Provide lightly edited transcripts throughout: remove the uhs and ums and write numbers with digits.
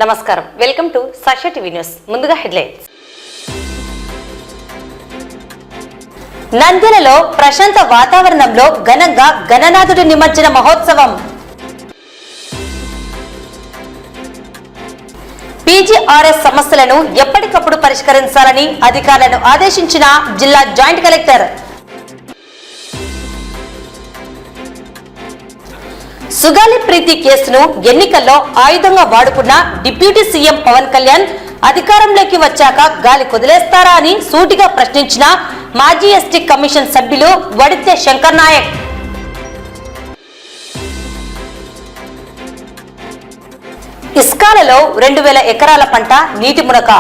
నమస్కారం, welcome to Sakshi TV news. ముందుగా headlines. నంద్యాలలో ప్రశాంత వాతావరణంలో ఘనంగా గణనాథుడి నిమజ్జన మహోత్సవం. పీజీఆర్ఎస్ సమస్యలను ఎప్పటికప్పుడు పరిష్కరించాలని అధికారులను ఆదేశించిన జిల్లా జాయింట్ కలెక్టర్. సుగాలి ప్రీతి కేసును ఎన్నికల్లో ఆయుధంగా వాడుకున్న డిప్యూటీ సీఎం పవన్ కళ్యాణ్ అధికారంలోకి వచ్చాక గాలి కుదిలేస్తారా అని సూటిగా ప్రశ్నించిన మాజీ ఎస్టీ కమిషన్ సభ్యులు వడితే శంకర్ నాయక్. ఇస్కాలలో 2000 ఎకరాల పంట నీటి మునక,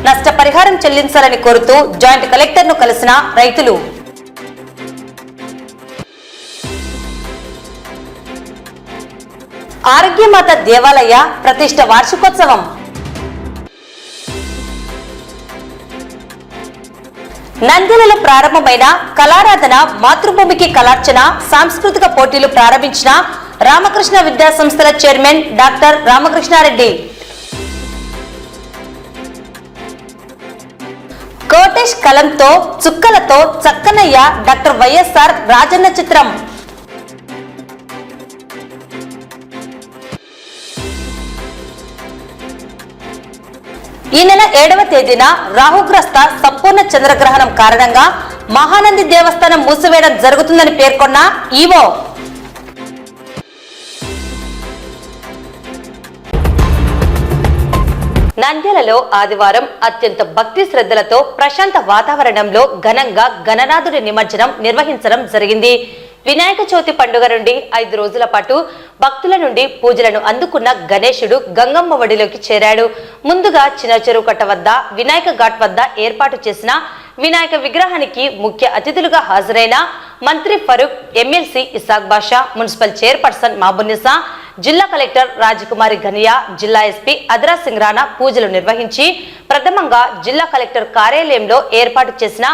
నష్టపరిహారం చెల్లించాలని కోరుతూ జాయింట్ కలెక్టర్ ను కలిసిన రైతులు. ఆరోగ్యమాత దేవాలయ ప్రతిష్ట వార్షికోత్సవం. నంద్యాలలో ప్రారంభమైన కళారాధన మాతృభూమికి కళార్చన సాంస్కృతిక పోటీలు ప్రారంభించిన రామకృష్ణ విద్యా సంస్థల చైర్మన్ డాక్టర్ రామకృష్ణారెడ్డి. కోటేష్ కలంతో చుక్కలతో చక్కనయ్య డాక్టర్ వైఎస్ఆర్ రాజన్న చిత్రం. ఈ నెల 7వ తేదీన రాహుగ్రస్త సంపూర్ణ చంద్రగ్రహణం కారణంగా మహానంది దేవస్థానం మూసివేయడం జరుగుతుందని పేర్కొన్న ఈవో. నంద్యాలలో ఆదివారం అత్యంత భక్తి శ్రద్ధలతో ప్రశాంత వాతావరణంలో ఘనంగా గణనాథుడి నిమజ్జనం నిర్వహించడం జరిగింది. వినాయక చవితి పండుగ నుండి 5 రోజుల పాటు భక్తుల నుండి పూజలను అందుకున్న గణేశుడు గంగమ్మ వడిలోకి చేరాడు. ముందుగా చిన్న చెరువు కట్ట వద్ద వినాయక ఘాట్ వద్ద ఏర్పాటు చేసిన వినాయక విగ్రహానికి ముఖ్య అతిథులుగా హాజరైన మంత్రి ఫరూక్, ఎమ్మెల్సీ ఇసాక్ బాషా, మున్సిపల్ చైర్పర్సన్ మహబూనిసా, జిల్లా కలెక్టర్ రాజకుమారి ఘనియా, జిల్లా ఎస్పీ అద్రా సింగ్ రాణా పూజలు నిర్వహించి ప్రథమంగా జిల్లా కలెక్టర్ కార్యాలయంలో ఏర్పాటు చేసిన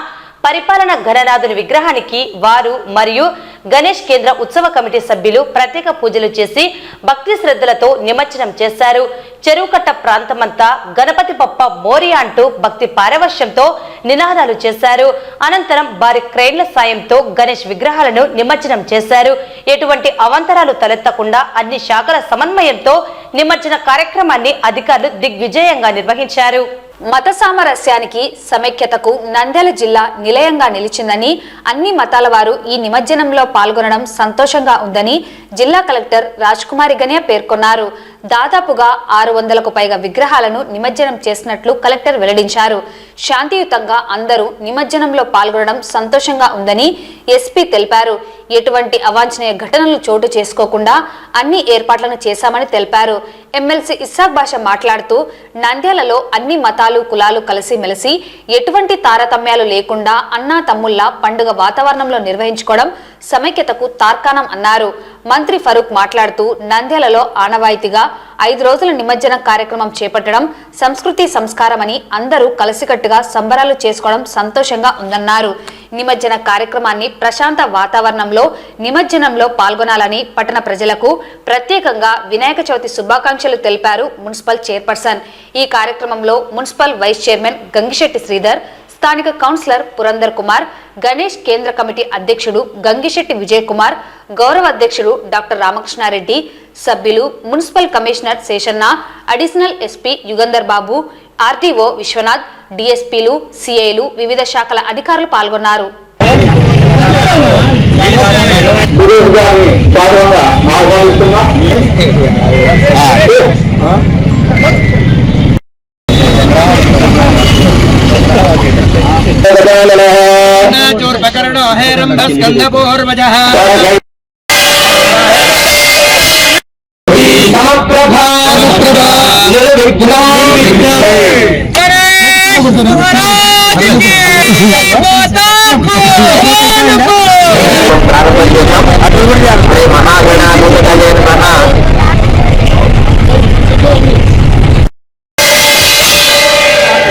పరిపాలన గణనాథుని విగ్రహానికి వారు మరియు గణేష్ కేంద్ర ఉత్సవ కమిటీ సభ్యులు ప్రత్యేక పూజలు చేసి భక్తి శ్రద్ధలతో నిమజ్జనం చేశారు. చెరువుకట్ట ప్రాంతమంతా గణపతి బప్ప మోరియా అంటూ భక్తి పారవశ్యంతో నినాదాలు చేశారు. అనంతరం భారీ క్రెయిన్ల సాయంతో గణేష్ విగ్రహాలను నిమజ్జనం చేశారు. ఎటువంటి అవాంతరాలు తలెత్తకుండా అన్ని శాఖల సమన్వయంతో నిమజ్జన కార్యక్రమాన్ని అధికారులు దిగ్విజయంగా నిర్వహించారు. మత సామరస్యానికి సమైక్యతకు నంద్యాల జిల్లా నిలయంగా నిలిచిందని, అన్ని మతాల వారు ఈ నిమజ్జనంలో పాల్గొనడం సంతోషంగా ఉందని జిల్లా కలెక్టర్ రాజకుమారి ఘనియా పేర్కొన్నారు. దాదాపుగా 600కు పైగా విగ్రహాలను నిమజ్జనం చేసినట్లు కలెక్టర్ వెల్లడించారు. శాంతియుతంగా అందరూ నిమజ్జనంలో పాల్గొనడం సంతోషంగా ఉందని ఎస్పీ తెలిపారు. ఎటువంటి అవాంఛనీయ ఘటనలు చోటు చేసుకోకుండా అన్ని ఏర్పాట్లను చేశామని తెలిపారు. ఎమ్మెల్సీ ఇస్సాక్ బాషా మాట్లాడుతూ నంద్యాలలో అన్ని మతాలు కులాలు కలిసిమెలిసి ఎటువంటి తారతమ్యాలు లేకుండా అన్నా తమ్ముళ్ల పండుగ వాతావరణంలో నిర్వహించుకోవడం సమైక్యతకు తార్కాణం అన్నారు. మంత్రి ఫరూక్ మాట్లాడుతూ నంద్యాలలో ఆనవాయితీగా 5 రోజుల నిమజ్జన కార్యక్రమం చేపట్టడం సంస్కృతి సంస్కారమని, అందరూ కలిసికట్టుగా సంబరాలు చేసుకోవడం సంతోషంగా ఉందన్నారు. నిమజ్జన కార్యక్రమాన్ని ప్రశాంత వాతావరణంలో నిమజ్జనంలో పాల్గొనాలని పట్టణ ప్రజలకు ప్రత్యేకంగా వినాయక చవితి శుభాకాంక్షలు తెలిపారు మున్సిపల్ చైర్పర్సన్. ఈ కార్యక్రమంలో municipal vice chairman Gangisetti Sridhar, స్థానిక కౌన్సిలర్ పురందర్ కుమార్, గణేష్ కేంద్ర కమిటీ అధ్యక్షుడు గంగిశెట్టి విజయ్ కుమార్, గౌరవ అధ్యక్షుడు డాక్టర్ రామకృష్ణారెడ్డి, సభ్యులు municipal commissioner Seshanna, additional SP Yugandhar Babu, RTO Vishwanath, డిఎస్పీలు, సిఐలు, వివిధ శాఖల అధికారులు పాల్గొన్నారు.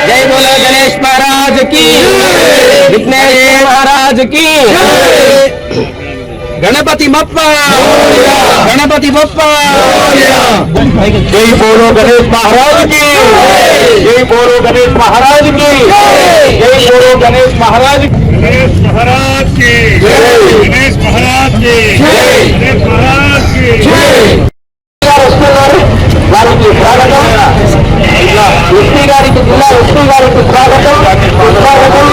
जय बोलो गणेश महाराज की, विघ्नेश महाराज की। गणपति बप्पा गणपति बप्पा जय बोलो गणेश महाराज की जय बोलो गणेश महाराज की जय बोलो गणेश महाराज गणेश महाराज की गणेश महाराज की गणेश महाराज की వారికి స్వాగతం ఎస్పీ గారికి జిల్లా ఎస్పీ గారికి స్వాగతం స్వాగతం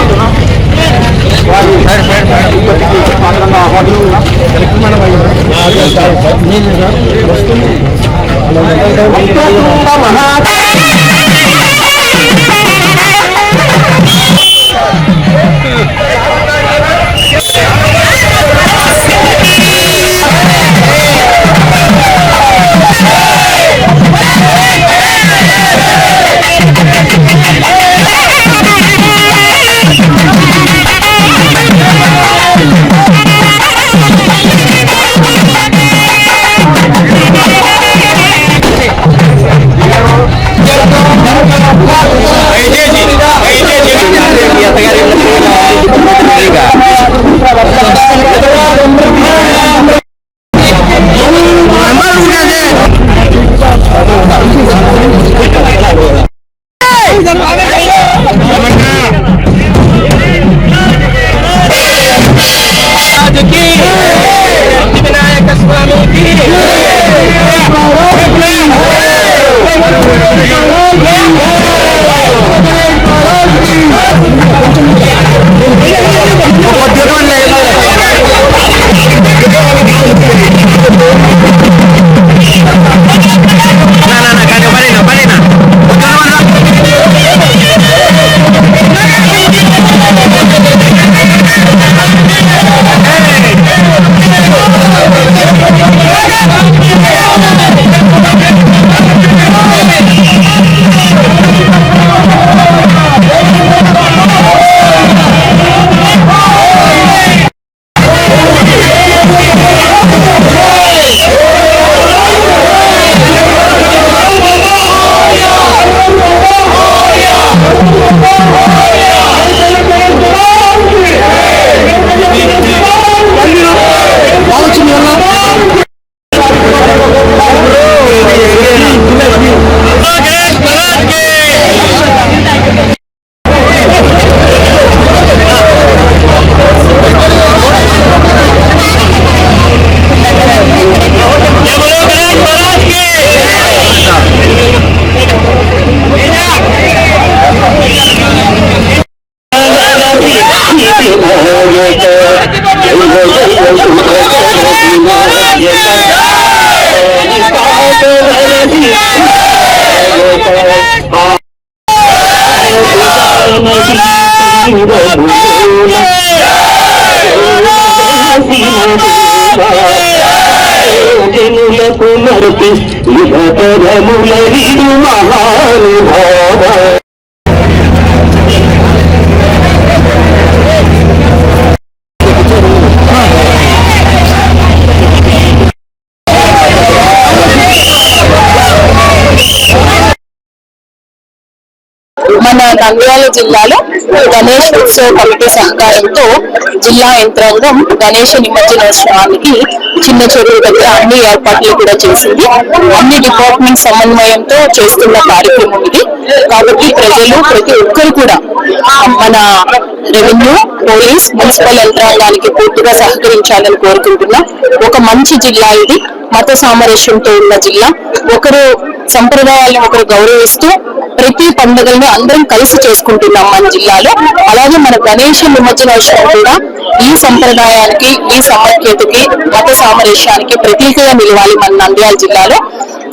మన నంద్యాల జిల్లాలో గణేష్ ఉత్సవ కమిటీ సహకారంతో జిల్లా యంత్రాంగం గణేష నిమజ్జనోత్సవానికి చిన్న చెరువు దగ్గర అన్ని ఏర్పాట్లు కూడా చేసింది. అన్ని డిపార్ట్మెంట్ సమన్వయంతో చేస్తున్న కార్యక్రమం ఇది. కాబట్టి ప్రజలు ప్రతి ఒక్కరు కూడా మన రెవెన్యూ, పోలీస్, మున్సిపల్ యంత్రాంగానికి పూర్తిగా సహకరించాలని కోరుకుంటున్నాం. ఒక మంచి జిల్లా ఇది, మత సామరస్యంతో ఉన్న జిల్లా. ఒకరు సంప్రదాయాలను ఒకరు గౌరవిస్తూ ప్రతి పండుగలను అందరం కలిసి చేసుకుంటున్నాం మన జిల్లాలో. అలాగే మన గణేష నిమజ్జనోత్సవం కూడా ఈ సంప్రదాయానికి, ఈ సమైక్యతకి, మత సామరస్యానికి ప్రతీకగా నిలవాలి మన నంద్యాల జిల్లాలో.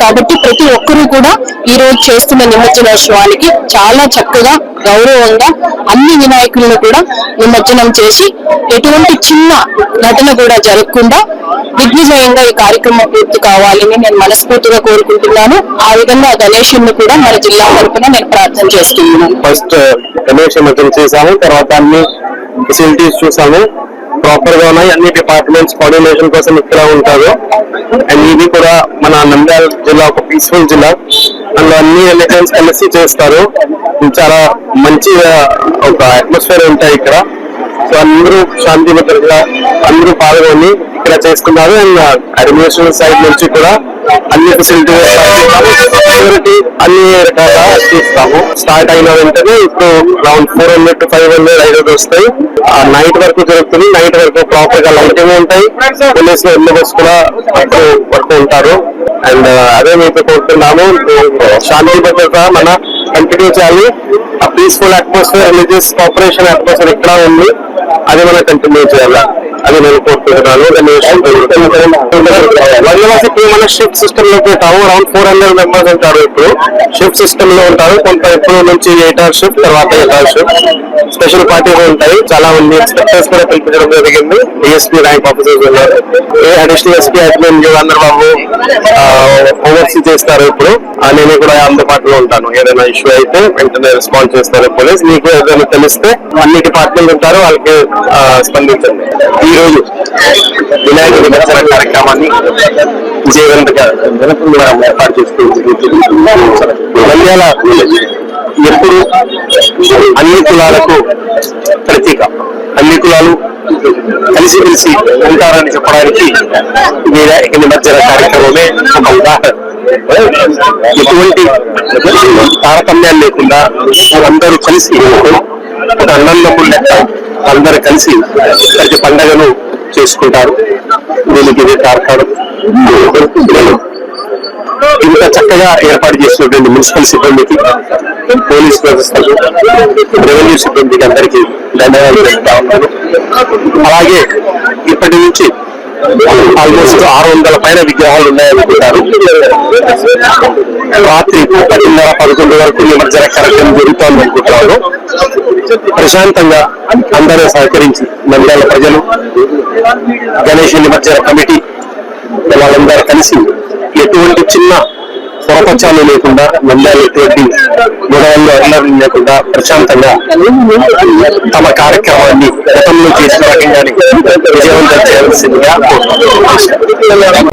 కాబట్టి ప్రతి ఒక్కరూ కూడా ఈ రోజు చేస్తున్న నిమజ్జనోత్సవానికి చాలా చక్కగా గౌరవంగా అన్ని వినాయకులను కూడా నిమజ్జనం చేసి ఎటువంటి చిన్న ఘటన కూడా జరగకుండా దిగ్విజయంగా ఈ కార్యక్రమం పూర్తి కావాలని నేను మనస్ఫూర్తిగా కోరుకుంటున్నాను. ఆ విధంగా గణేశుని కూడా మన జిల్లా తరఫున నేను ప్రార్థన చేస్తున్నాను. ఫస్ట్ గణేష్ నిమజ్జనం చేసాము, తర్వాత అన్ని ఫెసిలిటీస్ చూసాము, ప్రాపర్ గా ఉన్నాయి. అన్ని డిపార్ట్మెంట్స్ కోఆర్డినేషన్ కోసం ఇక్కడ ఉంటారు. అండ్ ఇది కూడా మన నంద్యాల జిల్లా ఒక పీస్ఫుల్ జిల్లా, అందులో అన్ని రిలీజన్స్ కలిసి చేస్తారు. చాలా మంచి ఒక అట్మాస్ఫియర్ ఉంటాయి ఇక్కడ. సో అందరూ శాంతి భద్రతగా అందరూ పాల్గొని ఇక్కడ చేసుకున్నారు. అండ్ అడ్మినిస్ట్రేషన్ సైడ్ నుంచి కూడా అన్ని ఫెసిలిటీస్ సెక్యూరిటీ అన్ని రకాలుగా చూస్తాము. స్టార్ట్ అయిన వెంటనే ఇప్పుడు అరౌండ్ 400 to 500 రైడర్స్ వస్తాయి. నైట్ వరకు జరుగుతుంది. నైట్ వరకు ప్రాపర్ గా లైటింగ్ ఉంటాయి. పోలీస్ బందోబస్తు కూడా వరకు ఉంటారు. అండ్ అదే మీకు కోరుతున్నాము, శాంతి భద్రత మన కంటిన్యూ చేయాలి. ఆ peaceful atmosphere, religious cooperation atmosphere ఇక్కడ ఉంది, అది మనం కంటిన్యూ చేయాలి. అది నేను కోరుకుంటున్నాను. వన్యవాసి మన షిఫ్ట్ సిస్టమ్ లో పెట్టాము. అరౌండ్ 400 మెంబర్స్ ఉంటారు. ఇప్పుడు షిఫ్ట్ సిస్టమ్ లో ఉంటారు. కొంత ఇప్పుడు నుంచి 8 hours షిఫ్ట్, తర్వాత 8 hours షిఫ్ట్. స్పెషల్ పార్టీస్ ఉంటాయి. చాలా మంది ఇన్స్పెక్టర్స్ కూడా పిలిపించడం జరిగింది. డిఎస్పీ ర్యాంక్ ఆఫీసర్స్ ఉన్నారు. అడిషనల్ ఎస్పీ అడ్మిన్ అందరబాబు ఓవర్సీ చేస్తారు. ఇప్పుడు నేను కూడా అందుబాటులో ఉంటాను. ఏదైనా ఇష్యూ అయితే వెంటనే రెస్పాన్స్ చేస్తారు పోలీస్. మీకు ఏదైనా తెలిస్తే అన్ని డిపార్ట్మెంట్ ఉంటారు, వాళ్ళకి స్పందించండి. ఈ రోజు వినాయక నిమజ్జన కార్యక్రమాన్ని విజయవంతంగా ఏర్పాటు చేస్తూ నంద్యాల ఎప్పుడు అన్ని కులాలకు ప్రతీక. అన్ని కులాలు కలిసిమెలిసి ఉంటారని చెప్పడానికి వినాయక నిమజ్జన కార్యక్రమమే ఒక ఉదాహరణ. ఎటువంటి తారతమ్యాలు లేకుండా అందరూ కలిసి ఒక అన్నంలో లెక్క అందరూ కలిసి ప్రతి పండుగను చేసుకుంటారు. దీనికి ఇదే కారణం. ఇంత చక్కగా ఏర్పాటు చేసినటువంటి మున్సిపల్ సిబ్బందికి, పోలీస్ వ్యవస్థకు, రెవెన్యూ సిబ్బందికి అందరికీ ధన్యవాదాలు చెప్తా ఉన్నాను. అలాగే ఇప్పటి నుంచి ఆల్మోస్ట్ 600 పైన విగ్రహాలు ఉన్నాయనుకుంటారు. రాత్రి 10:30-11 వరకు నిమజ్జన కార్యక్రమం జరుగుతోంది అనుకుంటున్నాను. ప్రశాంతంగా అందరూ సహకరించి నంద్యాల ప్రజలు, గణేష్ నిమజ్జన కమిటీ వాళ్ళందరూ కలిసి ఎటువంటి చిన్న పొరపచ్చాలు లేకుండా, నంద్యాల ఎటువంటి గొడవల్లో అల్లర్లు లేకుండా ప్రశాంతంగా తమ కార్యక్రమాన్ని గతంలో చేసిన రకంగానే విజయవంతం చేయాల్సిందిగా కోరుతున్నాను.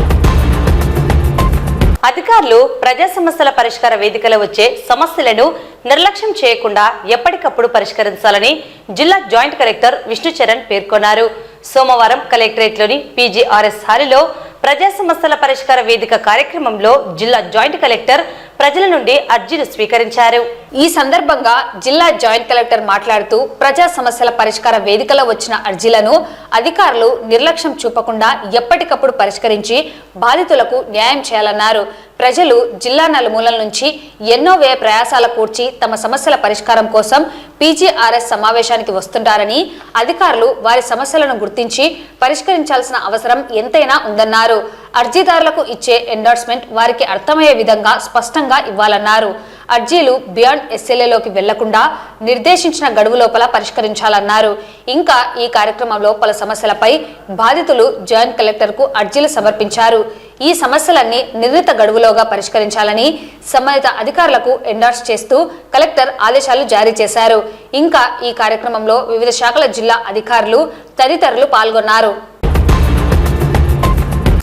అధికారులు ప్రజా సమస్యల పరిష్కార వేదికలో వచ్చే సమస్యలను నిర్లక్ష్యం చేయకుండా ఎప్పటికప్పుడు పరిష్కరించాలని జిల్లా జాయింట్ కలెక్టర్ విష్ణుచరణ్ పేర్కొన్నారు. సోమవారం కలెక్టరేట్లోని PGRS హాలులో ప్రజా సమస్యల పరిష్కార వేదిక కార్యక్రమంలో జిల్లా జాయింట్ కలెక్టర్ ప్రజల నుండి అర్జీలు స్వీకరించారు. ఈ సందర్భంగా జిల్లా జాయింట్ కలెక్టర్ మాట్లాడుతూ ప్రజా సమస్యల పరిష్కార వేదికలో వచ్చిన అర్జీలను అధికారులు నిర్లక్ష్యం చూపకుండా ఎప్పటికప్పుడు పరిష్కరించి బాధితులకు న్యాయం చేయాలన్నారు. ప్రజలు జిల్లా నలుమూలల నుంచి ఎన్నో వ్యయ ప్రయాసాల కూర్చి తమ సమస్యల పరిష్కారం కోసం PGRS సమావేశానికి వస్తుంటారని, అధికారులు వారి సమస్యలను గుర్తించి పరిష్కరించాల్సిన అవసరం ఎంతైనా ఉందన్నారు. అర్జీదారులకు ఇచ్చే ఎండార్స్మెంట్ వారికి అర్థమయ్యే విధంగా స్పష్టంగా ఇవ్వాలన్నారు. అర్జీలు బియాండ్ SLAలోకి వెళ్లకుండా నిర్దేశించిన గడువు లోపల పరిష్కరించాలన్నారు. ఇంకా ఈ కార్యక్రమంలో పలు సమస్యలపై బాధితులు జాయింట్ కలెక్టర్కు అర్జీలు సమర్పించారు. ఈ సమస్యలన్నీ నిర్ణీత గడువులోగా పరిష్కరించాలని సంబంధిత అధికారులకు ఎండార్స్ చేస్తూ కలెక్టర్ ఆదేశాలు జారీ చేశారు. ఇంకా ఈ కార్యక్రమంలో వివిధ శాఖల జిల్లా అధికారులు తదితరులు పాల్గొన్నారు.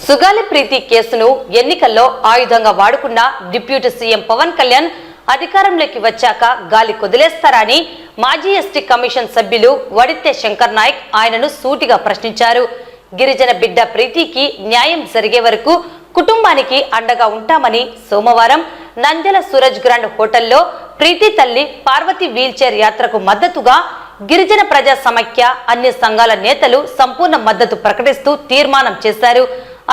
సుగాలి ప్రీతి కేసును ఎన్నికల్లో ఆయుధంగా వాడుకున్న డిప్యూటీ సీఎం పవన్ కళ్యాణ్ అధికారంలోకి వచ్చాక గాలి కొదిలేస్తారని మాజీ ఎస్టీ కమిషన్ సభ్యులు వడిత్తె శంకర్ నాయక్ ఆయనను సూటిగా ప్రశ్నించారు. గిరిజన బిడ్డ ప్రీతికి న్యాయం జరిగే వరకు కుటుంబానికి అండగా ఉంటామని సోమవారం నంద్యాల సూరజ్ గ్రాండ్ హోటల్లో ప్రీతి తల్లి పార్వతి వీల్చైర్ యాత్రకు మద్దతుగా గిరిజన ప్రజా సమైక్య అన్ని సంఘాల నేతలు సంపూర్ణ మద్దతు ప్రకటిస్తూ తీర్మానం చేశారు.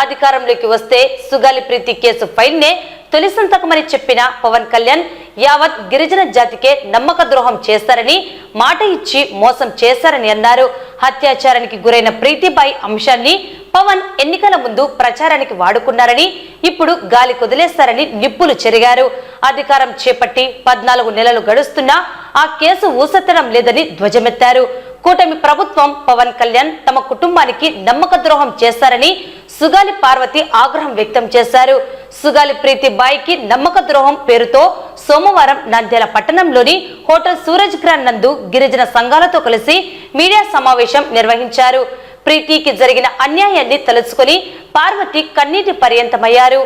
అధికారంలోకి వస్తే సుగాలి ప్రీతి కేసు ఫైల్నే తొలి సంతకమని చెప్పిన పవన్ కళ్యాణ్ యావత్ గిరిజన జాతికే నమ్మక ద్రోహం చేస్తారని, మాట ఇచ్చి మోసం చేశారని అన్నారు. అత్యాచారానికి గురైన ప్రీతిబాయి అంశాన్ని పవన్ ఎన్నికల ముందు ప్రచారానికి వాడుకున్నారని, ఇప్పుడు గాలి కొదిలేస్తారని నిప్పులు చెరిగారు. అధికారం చేపట్టి 14 నెలలు గడుస్తున్నా ఆ కేసు ఊసెత్తడం లేదని ధ్వజమెత్తారు. కూటమి ప్రభుత్వం పవన్ కళ్యాణ్ తమ కుటుంబానికి నమ్మక ద్రోహం చేశారని సుగాలి పార్వతి ఆగ్రహం వ్యక్తం చేశారు. సుగాలి ప్రీతి బాయికి నమ్మక ద్రోహం పేరుతో సోమవారం నంద్యాల పట్టణంలోని హోటల్ సూరజ్ గ్రాండ్ నందు గిరిజన సంఘాలతో కలిసి మీడియా సమావేశం నిర్వహించారు. ప్రీతికి జరిగిన అన్యాయాన్ని తలుచుకొని పార్వతి కన్నీటి పర్యంతమయ్యారు.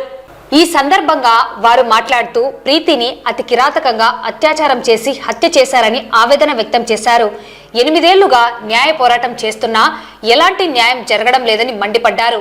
ఈ సందర్భంగా వారు మాట్లాడుతూ ప్రీతిని అతి కిరాతకంగా అత్యాచారం చేసి హత్య చేశారని ఆవేదన వ్యక్తం చేశారు. 8 ఏళ్లుగా న్యాయ పోరాటం చేస్తున్నా ఎలాంటి న్యాయం జరగడం లేదని మండిపడ్డారు.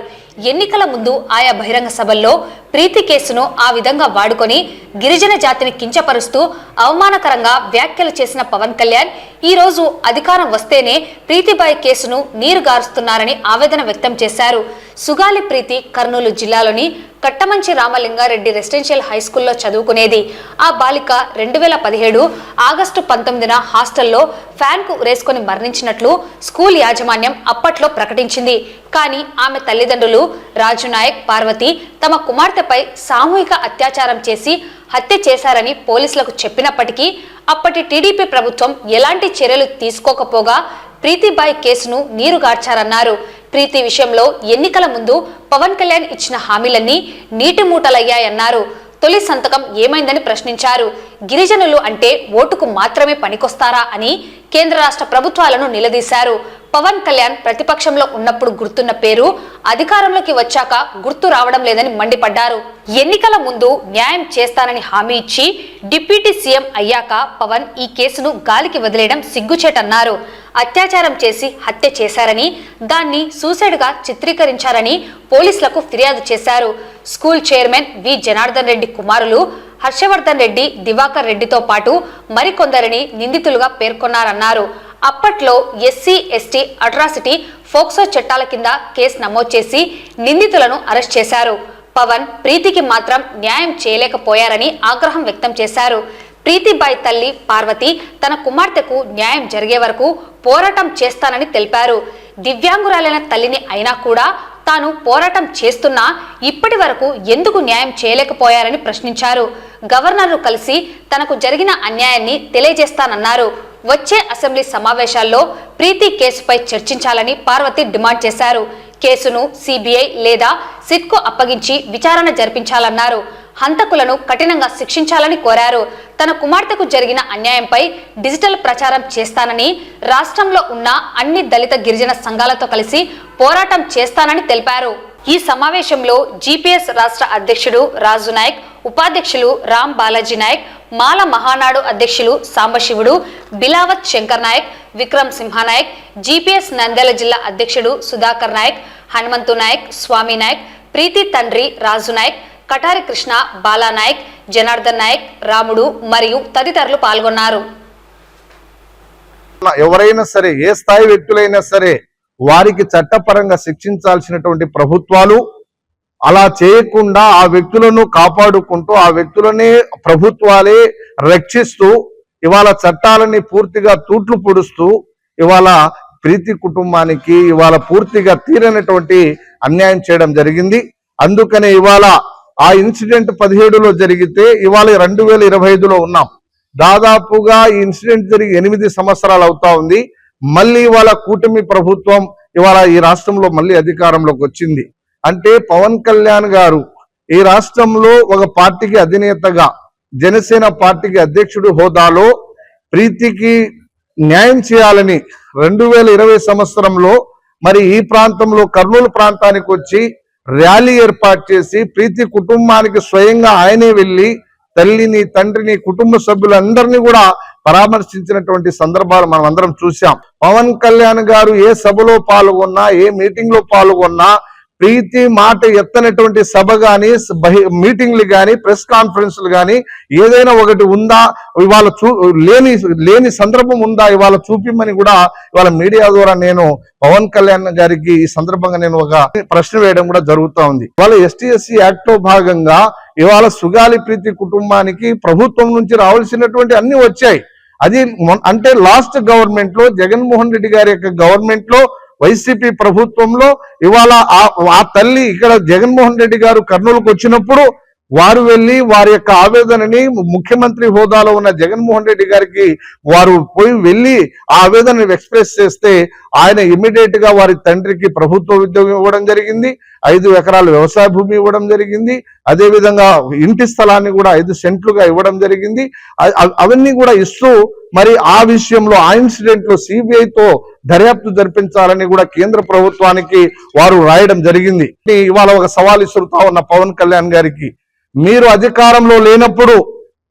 ఎన్నికల ముందు ఆయా బహిరంగ సభల్లో ప్రీతి కేసును ఆ విధంగా వాడుకొని గిరిజన జాతిని కించపరుస్తూ అవమానకరంగా వ్యాఖ్యలు చేసిన పవన్ కళ్యాణ్ ఈ రోజు అధికారం వస్తేనే ప్రీతిబాయి కేసును నీరుగారుస్తున్నారని ఆవేదన వ్యక్తం చేశారు. సుగాలి ప్రీతి కర్నూలు జిల్లాలోని కట్టమంచి రామలింగారెడ్డి రెసిడెన్షియల్ హై స్కూల్లో చదువుకునేది. ఆ బాలిక 2017 ఆగస్టు 19న హాస్టల్లో ఫ్యాన్ కు ఉరేసుకొని మరణించినట్లు స్కూల్ యాజమాన్యం అప్పట్లో ప్రకటించింది. కానీ ఆమె తల్లిదండ్రులు రాజు నాయక్, పార్వతి తమ కుమార్తెపై సామూహిక అత్యాచారం చేసి హత్య చేశారని పోలీసులకు చెప్పినప్పటికీ అప్పటి టీడీపీ ప్రభుత్వం ఎలాంటి చర్యలు తీసుకోకపోగా ప్రీతిబాయి కేసును నీరుగార్చారన్నారు. ప్రీతి విషయంలో ఎన్నికల ముందు పవన్ కళ్యాణ్ ఇచ్చిన హామీలన్నీ నీటి మూటలయ్యాయన్నారు. తొలి సంతకం ఏమైందని ప్రశ్నించారు. గిరిజనులు అంటే ఓటుకు మాత్రమే పనికొస్తారా అని కేంద్ర రాష్ట్ర ప్రభుత్వాలను నిలదీశారు. పవన్ కళ్యాణ్ ప్రతిపక్షంలో ఉన్నప్పుడు గుర్తున్న పేరు అధికారంలోకి వచ్చాక గుర్తు రావడం లేదని మండిపడ్డారు. ఎన్నికల ముందు న్యాయం చేస్తానని హామీ ఇచ్చి డిప్యూటీ సీఎం అయ్యాక పవన్ ఈ కేసును గాలికి వదిలేయడం సిగ్గుచేటన్నారు. అత్యాచారం చేసి హత్య చేశారని, దాన్ని సూసైడ్ గా చిత్రీకరించారని పోలీసులకు ఫిర్యాదు చేశారు. స్కూల్ చైర్మన్ వి జనార్దన్ రెడ్డి కుమారులు హర్షవర్ధన్ రెడ్డి, దివాకర్ రెడ్డితో పాటు మరికొందరిని నిందితులుగా పేర్కొన్నారన్నారు. అప్పట్లో ఎస్సీ ఎస్టీ అట్రాసిటీ ఫోక్సో చట్టాల కింద కేసు నమోదు చేసి నిందితులను అరెస్ట్ చేశారు. పవన్ ప్రీతికి మాత్రం న్యాయం చేయలేకపోయారని ఆగ్రహం వ్యక్తం చేశారు. ప్రీతిబాయి తల్లి పార్వతి తన కుమార్తెకు న్యాయం జరిగే వరకు పోరాటం చేస్తానని తెలిపారు. దివ్యాంగురాలైన తల్లిని అయినా కూడా తాను పోరాటం చేస్తున్నా ఇప్పటి వరకు ఎందుకు న్యాయం చేయలేకపోయారని ప్రశ్నించారు. గవర్నర్ను కలిసి తనకు జరిగిన అన్యాయాన్ని తెలియజేస్తానన్నారు. వచ్చే అసెంబ్లీ సమావేశాల్లో ప్రీతి కేసుపై చర్చించాలని పార్వతి డిమాండ్ చేశారు. కేసును సిబిఐ లేదా సిట్కు అప్పగించి విచారణ జరిపించాలన్నారు. హంతకులను కఠినంగా శిక్షించాలని కోరారు. తన కుమార్తెకు జరిగిన అన్యాయంపై డిజిటల్ ప్రచారం చేస్తానని, రాష్ట్రంలో ఉన్న అన్ని దళిత గిరిజన సంఘాలతో కలిసి పోరాటం చేస్తానని తెలిపారు. ఈ సమావేశంలో జీపీఎస్ రాష్ట్ర అధ్యక్షుడు రాజు నాయక్, ఉపాధ్యక్షులు రామ్ బాలాజీ నాయక్, మాల మహానాడు అధ్యక్షులు సాంబశివుడు, బిలావత్ శంకర్ నాయక్, విక్రమ్ సింహానాయక్, జీపీఎస్ నంద్యాల జిల్లా అధ్యక్షుడు సుధాకర్ నాయక్, హనుమంతు నాయక్, స్వామి నాయక్, ప్రీతి తండ్రి రాజు నాయక్, కటారి కృష్ణ, బాలానాయక్, జనార్దన్ నాయక్, రాముడు మరియు తదితరులు పాల్గొన్నారు. ఎవరైనా సరే, ఏ స్థాయి వ్యక్తులైనా సరే వారికి చట్టపరంగా శిక్షించాల్సినటువంటి ప్రభుత్వాలు అలా చేయకుండా ఆ వ్యక్తులను కాపాడుకుంటూ ఆ వ్యక్తులనే ప్రభుత్వాలే రక్షిస్తూ ఇవాళ చట్టాలని పూర్తిగా తూట్లు పొడుస్తూ ఇవాళ ప్రీతి కుటుంబానికి ఇవాళ పూర్తిగా తీరనటువంటి అన్యాయం చేయడం జరిగింది. అందుకనే ఇవాళ ఆ ఇన్సిడెంట్ 17లో జరిగితే ఇవాళ 2025లో ఉన్నాం. దాదాపుగా ఈ ఇన్సిడెంట్ జరిగి 8 సంవత్సరాలు అవుతా ఉంది. మళ్ళీ ఇవాళ కూటమి ప్రభుత్వం ఇవాళ ఈ రాష్ట్రంలో మళ్ళీ అధికారంలోకి వచ్చింది. అంటే పవన్ కళ్యాణ్ గారు ఈ రాష్ట్రంలో ఒక పార్టీకి అధినేతగా, జనసేన పార్టీకి అధ్యక్షుడు హోదాలో ప్రీతికి న్యాయం చేయాలని 2020 సంవత్సరంలో మరి ఈ ప్రాంతంలో కర్నూలు ప్రాంతానికి వచ్చి ర్యాలీ ఏర్పాటు చేసి ప్రీతి కుటుంబానికి స్వయంగా ఆయనే వెళ్లి తల్లిని, తండ్రిని, కుటుంబ సభ్యులందరినీ కూడా పరామర్శించినటువంటి సందర్భాలు మనం అందరం చూసాం. పవన్ కళ్యాణ్ గారు ఏ సభలో పాల్గొన్నా, ఏ మీటింగ్ లో పాల్గొన్నా ప్రీతి మాట ఎత్తనటువంటి సభ గాని, మీటింగ్లు గాని, ప్రెస్ కాన్ఫరెన్స్లు గాని ఏదైనా ఒకటి ఉందా, ఇవాళ లేని సందర్భం ఉందా, ఇవాళ చూపిమని కూడా ఇవాళ మీడియా ద్వారా నేను పవన్ కళ్యాణ్ గారికి ఈ సందర్భంగా నేను ఒక ప్రశ్న వేయడం కూడా జరుగుతూ ఉంది. ఇవాళ ఎస్టీ యాక్ట్ లో భాగంగా ఇవాళ సుగాలి ప్రీతి కుటుంబానికి ప్రభుత్వం నుంచి రావాల్సినటువంటి అన్ని వచ్చాయి. అది అంటే లాస్ట్ గవర్నమెంట్ లో, జగన్మోహన్ రెడ్డి గారి యొక్క గవర్నమెంట్ లో, వైసీపీ ప్రభుత్వంలో ఇవాళ ఆ తల్లి ఇక్కడ జగన్మోహన్ రెడ్డి గారు కర్నూలుకు వచ్చినప్పుడు వారు వెళ్లి వారి యొక్క ఆవేదనని ముఖ్యమంత్రి హోదాలో ఉన్న జగన్మోహన్ రెడ్డి గారికి వారు వెళ్లి ఆ ఆవేదనని ఎక్స్ప్రెస్ చేస్తే ఆయన ఇమ్మీడియట్ గా వారి తండ్రికి ప్రభుత్వ ఉద్యోగం ఇవ్వడం జరిగింది. 5 ఎకరాల వ్యవసాయ భూమి ఇవ్వడం జరిగింది. అదే విధంగా ఇంటి స్థలాన్ని కూడా 5 సెంట్లుగా ఇవ్వడం జరిగింది. అవన్నీ కూడా ఇస్తూ మరి ఆ విషయంలో ఆ ఇన్సిడెంట్ లో సిబిఐతో దర్యాప్తు జరిపించాలని కూడా కేంద్ర ప్రభుత్వానికి వారు రాయడం జరిగింది. ఇవాళ ఒక సవాల్ ఇస్తుతా ఉన్న పవన్ కళ్యాణ్ గారికి, మీరు అధికారంలో లేనప్పుడు